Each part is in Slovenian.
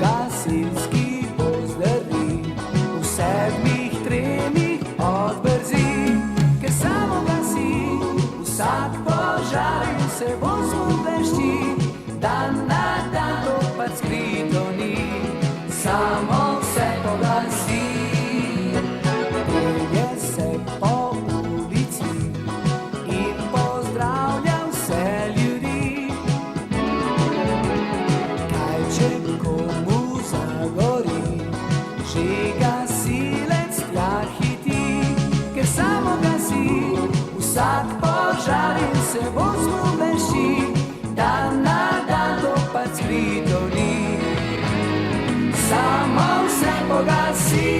gasilski pozdravi v 7 tremih odbrzi, ker samo gasi vsak požar in se vozmu blešči, dan na dan opet skrito ni, samo vse pogasi. Pelje se po ulici in pozdravlja vse ljudi. Kaj če komu zagori, že gasilec tja hiti, ker samo gasi vsak požar in se vozmu blešči, dan na dan opet skrito ni, samo vse pogasi.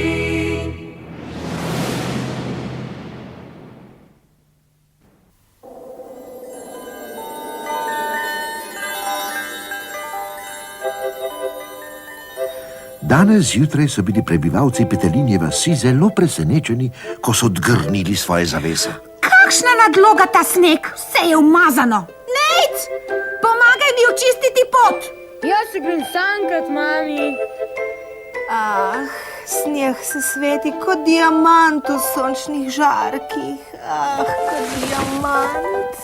Danes zjutraj so bili prebivalci Petelinje vasi zelo presenečeni, ko so odgrnili svoje zavese. Kakšna nadloga ta sneg, vse je umazano. Nejc, pomagaj mi očistiti pot. Jaz se grem sankat, mami. Sneg se sveti kot diamant v sončnih žarkih. Kot diamant.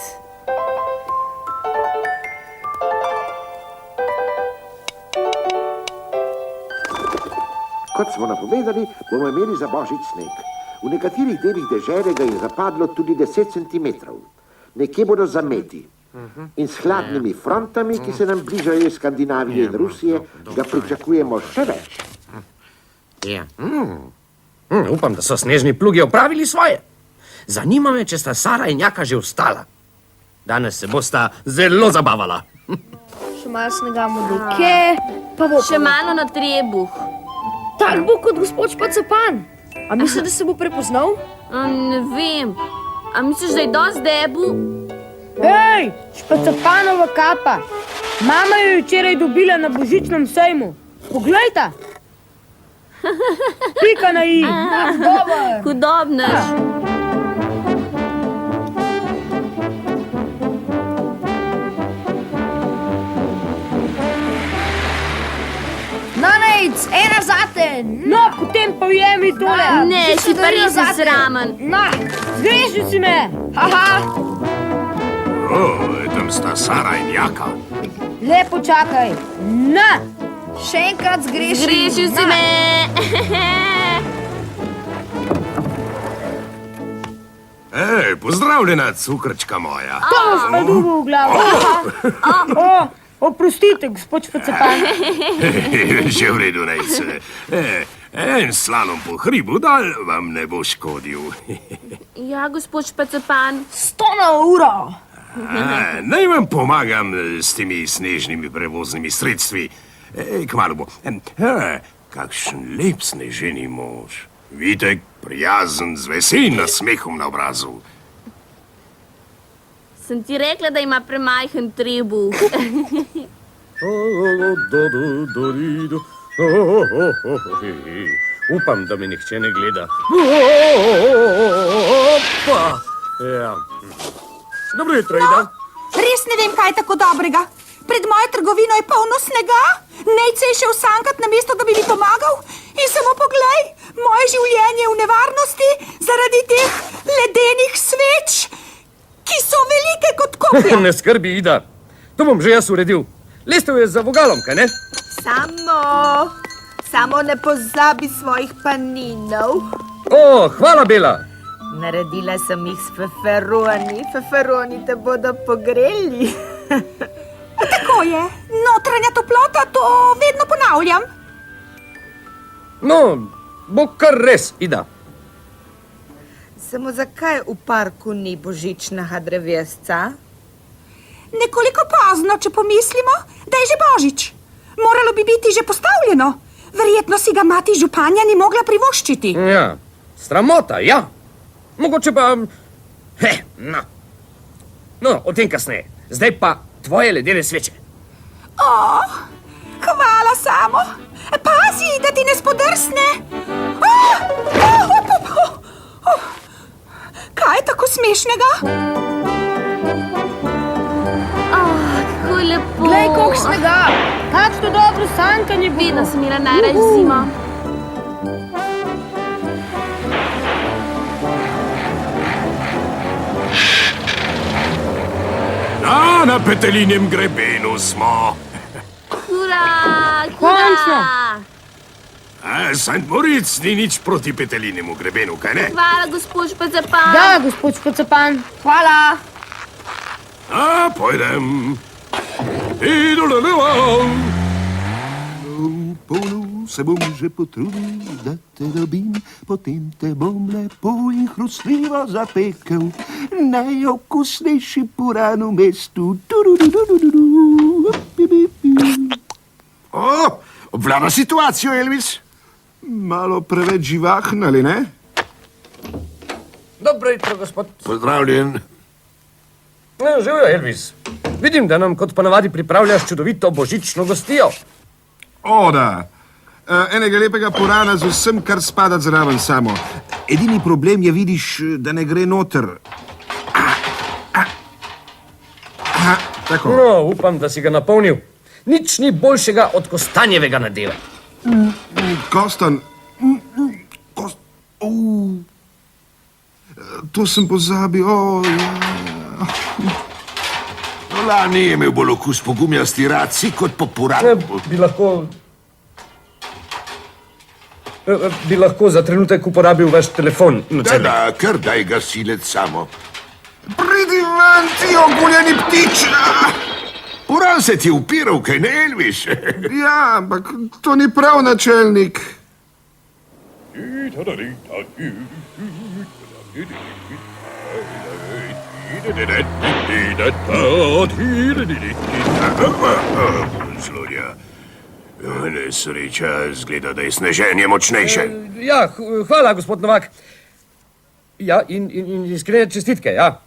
Kot smo napovedali, bomo imeli za božič sneg. V nekaterih delih dežele ga je zapadlo tudi 10 centimetrov. Nekje bodo zameti. In s hladnimi frontami, ki se nam bližajo iz Skandinavije in Rusije, ga pričakujemo še več. Ja. Upam, da so snežni plugi opravili svoje. Zanima me, če sta Sara in Jaka že vstala. Danes se bosta zelo zabavala. Še malo snega modike, pa bo Še malo na trebuh. tak bo kot gospod Špacapan. A misliš, da se bo prepoznal? Ne vem. A misliš, da je dosti debu? Hej, Špacapanova kapa. Mama jo je včeraj dobila na božičnem sejmu. Poglejta. Pika na i. Dobar. Hudobnež. Nejc, ena zate. No, potem pa ujemi tole. Ne, si pa res nesramen. Na, zgrešil si me. Haha. Tam sta Sara in Jaka. Lepo čakaj. Na. Še enkrat zgrešil. Zgrešil si me. Pozdravljena, cukrčka moja. To boš pa dugo v glavo. Oprostite, gospod Špacapan. Že v redu, Nejc. En slalom po hribu dal vam ne bo škodil. Ja, gospod Špacapan. 100 na uro. Naj vam pomagam s temi snežnimi prevoznimi sredstvi. Kmalu bo. Kakšen lep sneženi mož. Vitek, prijazen, z veselim nasmehom na obrazu. Sem ti rekla, da ima premajhen trebuh. Upam, da me nihče ne gleda. Ja. Dobro jutro, Ida. Res ne vem, kaj je tako dobrega. Pred mojo trgovino je polno snega. Nejc se je šel sankat na mesto, da bi mi pomagal. In samo poglej, moje življenje je v nevarnosti zaradi teh ledenih sveč, ki so velike kot kopja. Ne skrbi, Ida. To bom že jaz uredil. Lestev je za vogalom, kaj ne? Samo ne pozabi svojih paninov. Hvala, Bela. Naredila sem jih s feferoni. Feferoni te bodo pogreli. Tako je, notranja toplota, to vedno ponavljam. No, bo kar res, Ida. Samo zakaj v parku ni božičnega drevesca? Nekoliko pozno, če pomislimo, da je že božič. Moralo bi biti že postavljeno. Verjetno si ga mati županja ni mogla privoščiti. Ja, sramota, ja. Mogoče pa... No, o tem kasneje. Zdaj pa tvoje ledene sveče. Hvala, Samo. Pazi, da ti ne spodrsne. Kaj je tako smešnega? Kako lepo. Glej, koliko snega. Kakšno dobro dobro sankanje bo. Vedno sem imela najraje zimo. Na petelinjem grebenu smo. Hura, Končno. St. Moritz ni nič proti petelinjemu grebenu, kaj ne? Hvala, gospod Špacapan. Da, gospod Špacapan. Hvala. Pojdem. Polno se bom že potrudil, da te dobim, potem te bom lepo in hrusljivo zapekel. Najokusnejši puran v mestu. Obvlada situacijo, Elvis. Malo preveč živahna, ali ne? Dobro jutro, gospod. Pozdravljen. Živijo, Elvis. Vidim, da nam kot ponavadi pripravljaš čudovito božično gostijo. O, da. Enega lepega purana z vsem, kar spada zraven samo. Edini problem je, vidiš, da ne gre noter. Tako. No, upam, da si ga napolnil. Nič ni boljšega od kostanjevega nadeva. Kostan. To sem pozabil. Ja. Lani je imel bolj okus po gumijasti raci kot po puranu. Bi lahko za trenutek uporabil vaš telefon. Da, kar daj gasilec samo. Pridi ven, ti oguljeni ptič! Puran se ti upiral, kaj ne, Elvis? Ja, ampak to ni prav, načelnik. Slonja. Nesreča, zgleda, da je sneženje močnejše. Ja, hvala, gospod Novak. Ja, in iskrene čestitke, ja.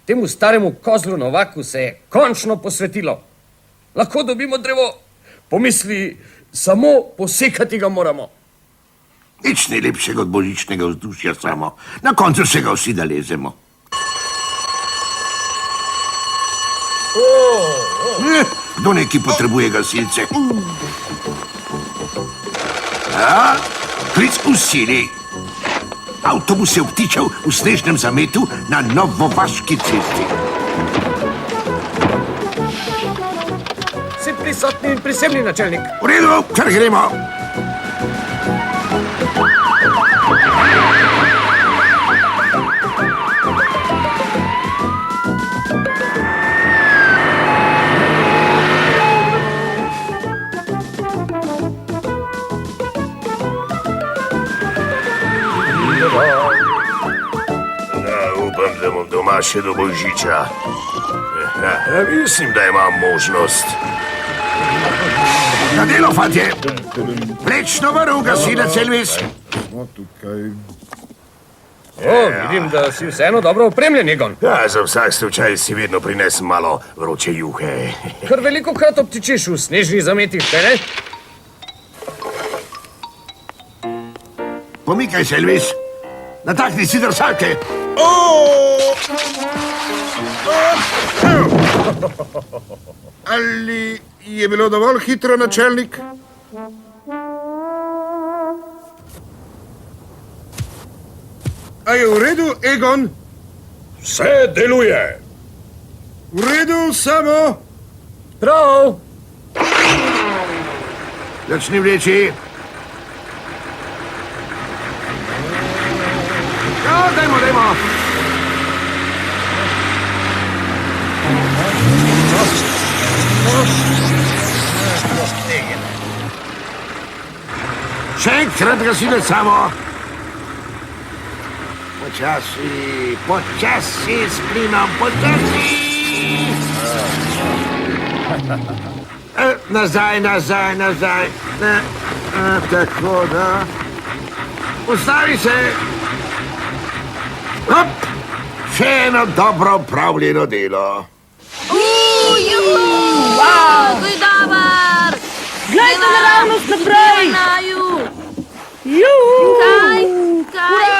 Temu staremu kozlu Novaku se je končno posvetilo. Lahko dobimo drevo. Pomisli, samo posekati ga moramo. Nič ni lepšega od božičnega vzdušja samo. Na koncu se ga vsi dalezemo. Kdo neki potrebuje gasilce? Klic v sili. Avtobus je obtičal v snežnem zametu na Novovaški cesti. Si prisotni in prisebni, načelnik. V redu, kar gremo. Upam, da bom doma še do božiča. Mislim, da imam možnost. Na delo, fantje! Vlečno vrv, gasilec Elvis! Vidim, da si vseeno dobro opremljen, Egon. Za vsak slučaj si vedno prinesem malo vroče juhe. Kar veliko krat obtičiš v snežnih zametih, kaj ne? Pomikaj se, Elvis! Natakni si drsalke! Ali je bilo dovolj hitro, načelnik? A je v redu, Egon? Vse deluje. V redu, samo. Prav! Začni vleči. Ja, dajmo. Še enkrat gasilec samo. Počasi s plinom, počasi. Nazaj. Tako, da. Ustavi se. Hop. Še eno dobro opravljeno delo. Juhu! Kako je dober! Glejte naravnost naprej! Naju! Juhu! Kaj?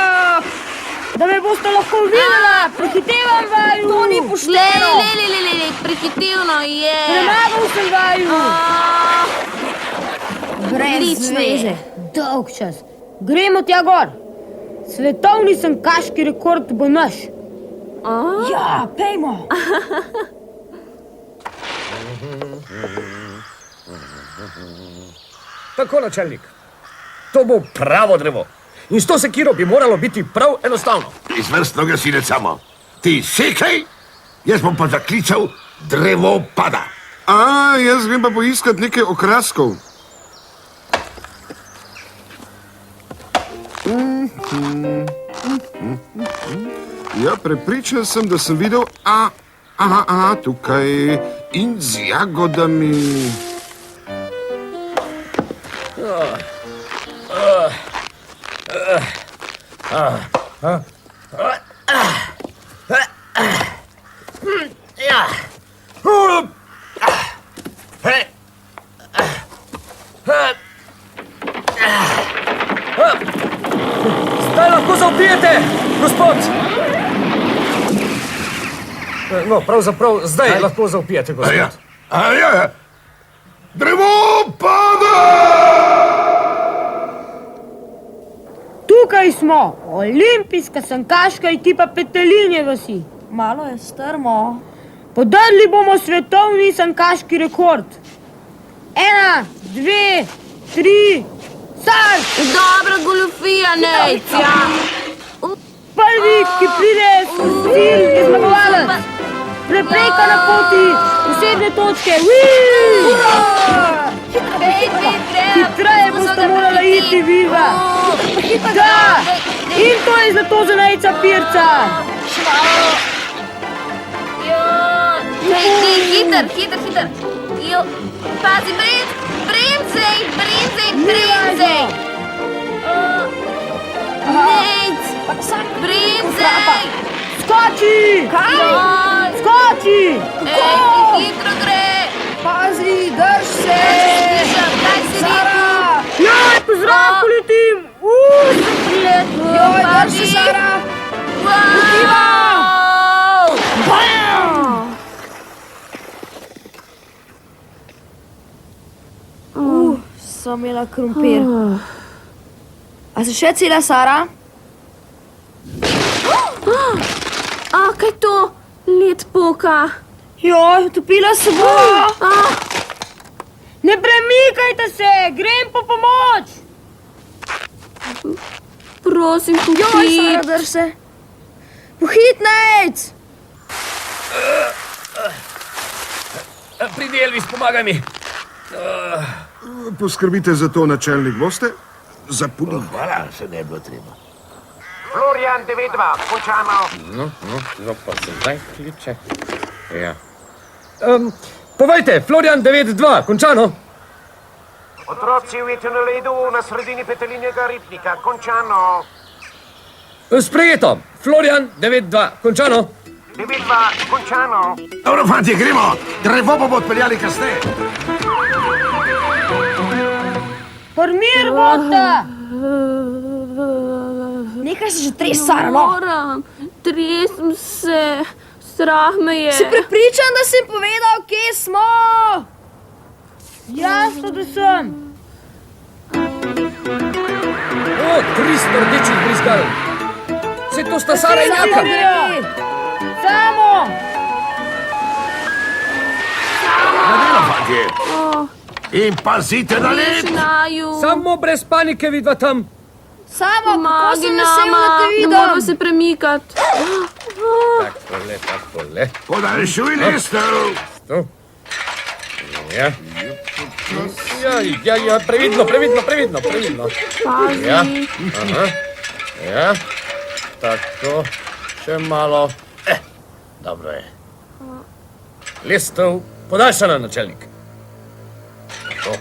Da me bo boste lahko videla, prehitevam vaju. To ni pošteno. Le, prehitivno je. Premagal sem vaju. Brez Odlično je. veze. Dolg čas. Gremo tja gor. Svetovni sankaški rekord bo naš. Ja, pejmo. Tako, načelnik. To bo pravo drevo. In s to sekiro bi moralo biti prav enostavno. Izvrstno, gasilec samo. Ti sekaj, jaz bom pa zaklical drevo pada. Jaz grem pa poiskat nekaj okraskov. Ja, prepričan sem, da sem videl, tukaj in z jagodami. Ja. Zdaj lahko zaupijete, gospod. No, pravzaprav zdaj lahko zaupijete, gospod. Ja. Drevo pada! Tukaj smo, olimpijska sankaška ekipa Petelinje vasi. Malo je strmo. Podrli bomo svetovni sankaški rekord. 1, 2, 3, start! Dobra goljufija, Nejc, ja. Prvi, ki pride s cilj, je zmagovalec. Prepreka na poti, posebne točke. Hitreje boste morala iti, Viva. Da, in to je zlato za Nejca Pirca. Hiter. Pazi, bremzej. Nejc, bremzej. Skoči! Skoči! Ej, hitro gre. Pazi, drž se. Kaj si Sara! Joj, po zraku letim! Joj, drž se, Sara! Sem imela krompir. A si še cela, Sara? Kaj to? Led poka. Joj, utopila se bo! Ne premikajte se, grem po pomoč! Prosim, Joj, Sara, pohit. drž se. Pohit, Nejc! Pridi, Elvis, pomagaj mi. Poskrbite za to, načelnik, boste? Zapulili. Hvala, se ne bilo treba. Florian 9-2, končano. No, pa se zdaj kliče. Ja. Povejte, Florian 9-2, končano? Otroci ujeti na ledu na sredini petelinjega ribnika, končano. Sprejeto, Florian 9-2, končano? 9-2, končano. Dobro, fanti, gremo. Drevo bomo odpeljali kasneje. Pormir boste! Nekaj se že tres, Sara, no? Moram, tresem se. Strah me je. Si prepričan, da sem povedal, kje smo? Jasno, da sem. 300 rdečih brizgal. Saj to sta Sara in Jaka. Samo! Nadelo, fanti. In pazite na led. Naju. Samo brez panike, vidva tam. Samo, kako sem vesel, da te Ne vidim. moramo se premikati. Takole. Podaljšuj lestev. To. Ja. Ja, previdno. Pazi. Ja, aha. Ja, tako, še malo. Dobro je. Lestev podaljšana, načelnik. Tako.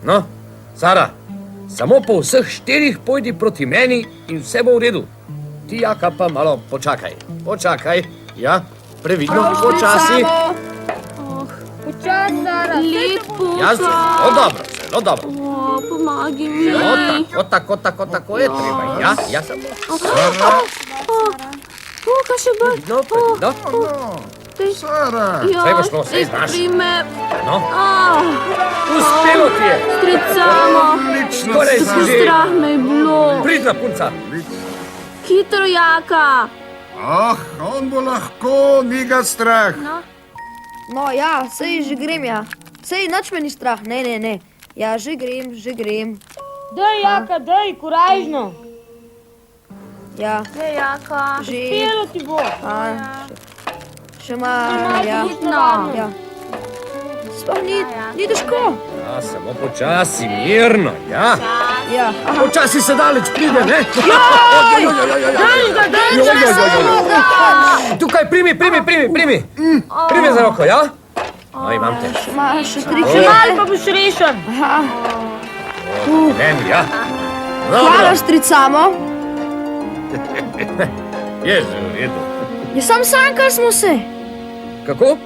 No, Sara, samo po vseh 4 pojdi proti meni in vse bo v redu. Ti, Jaka, pa malo počakaj. Ja, previdno, počasi. Počas, Sara. Led poka. Ja, zelo dobro, zelo dobro. Pomagi mi. Tako je treba. Ja samo. Kaj še bo? Saj bo šlo, saj znaš. Prime. No. Uspelo ti je. Stricamo. Skoraj si že. Strah me je bilo. Pridna punca. Hitro, Jaka. On bo lahko, ni ga strah. No ja, sej že grem, ja. Sej nič me ni strah, ne. Ja, že grem. Daj, Jaka, daj, korajžno. Ja, Dej, Jaka. že. Pelo ti bo. Še malo, ja. Ja. Sploh ni težko. Ja, samo počasi, mirno, ja. Ja. Počasi se daleč pride, ne? Tukaj, primi. Primi za roko, ja? No, imam te. Še tri. Še malo pa boš rešen. Meni, ja. Hvala, stricamo. Je že v redu. Ja, sam sankar smo se. Kako?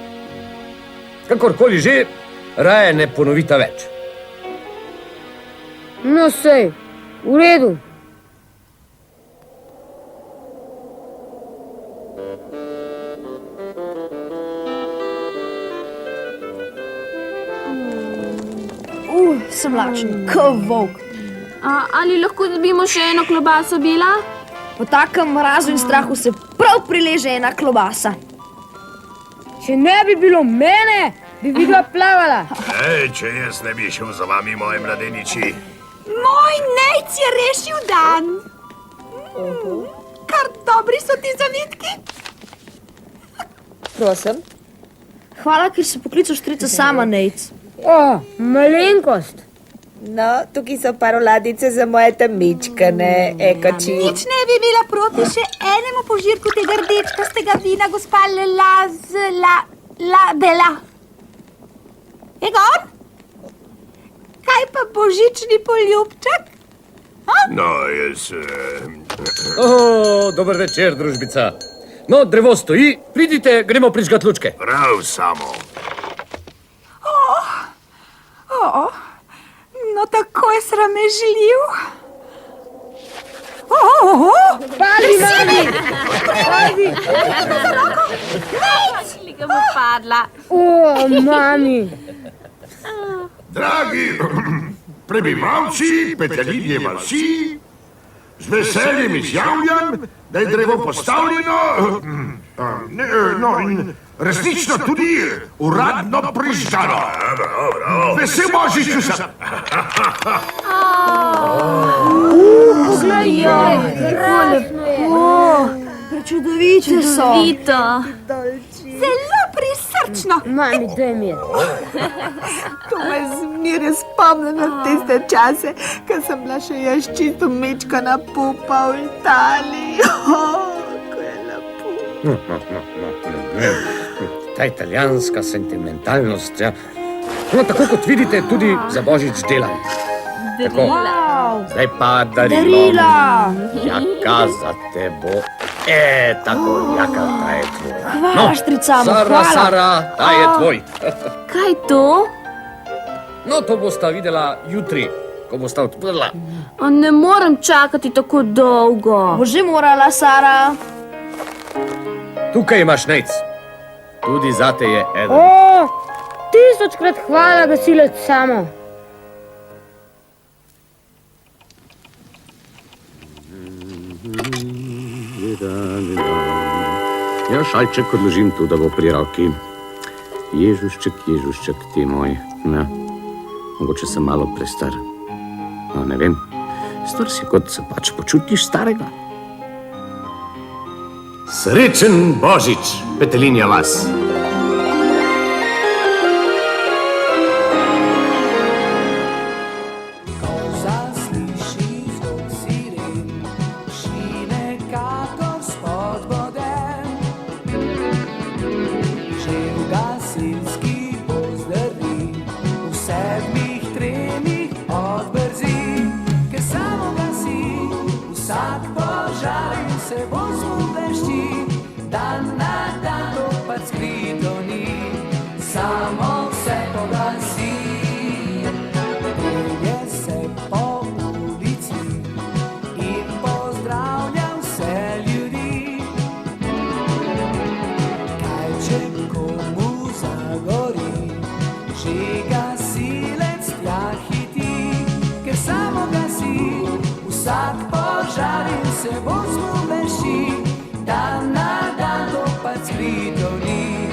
Kakorkoli že, raje ne ponovita več. No, sej, v redu. Sem lačen, ko volk. Ali lahko dobimo še eno klobaso, Bila? Po takem mrazu in strahu se prav prileže ena klobasa. Če ne bi bilo mene, bi vidva plavala. Če jaz ne bi šel za vami, moji mladeniči. Moj nejc je rešil dan. Kar dobri so ti zavitki. Prosim. Hvala, ker si poklical strica sama, nejc. Malenkost. No, tukaj so paroladice za moje tamičkane, ekoči. Nič ne bi bila proti še enemu požirku tega rdečkastega vina, gospa Bela. Egon? Kaj pa božični poljubček? No, jaz... Dober večer, družbica. No, drevo stoji, pridite, gremo prižgat lučke. Prav samo. No, tako je sramežljiv. Pazi, mami! Pazi! Slika bo padla. Mami! Dragi prebivalci Petelinje vasi, z veseljem izjavljam, da je drevo postavljeno, in resnično tudi uradno prižgano. Vesel Božič vsem! Prečudovite so. Vito. Zelo prisrčno. Mami, daj mi je. To me zmeraj spomne na tiste čase, ko sem bila še jaz čisto mečkana pupa v Italiji. Ko je lepo. Ta italijanska sentimentalnost, ja. No, tako kot vidite, tudi za Božič delam. Tako, zdaj pa darilo. Jaka za tebo. Tako, Jaka, ta je tvoj. Hvala, štricama, hvala. Sara, ta je tvoj. Kaj to? No, to bosta videla jutri, ko bosta odprla. Ne morem čakati tako dolgo. Bo že morala, Sara. Tukaj imaš nejc. Tudi zate je eden. 1000-krat hvala, gasilec samo. Ja, šalček odložim tu, da bo pri roki. Ježušček, ti moj. Ja. Mogoče sem malo prestar. No, ne vem. Star si, kot se pač počutiš starega. Srečen Božič, Petelinja vas. Dan na dan opet skrije. ker samo gasi, vsak požar in se bolj zmumleši, dan na dan to pa skrito ni.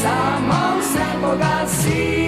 Samo vse pogasi.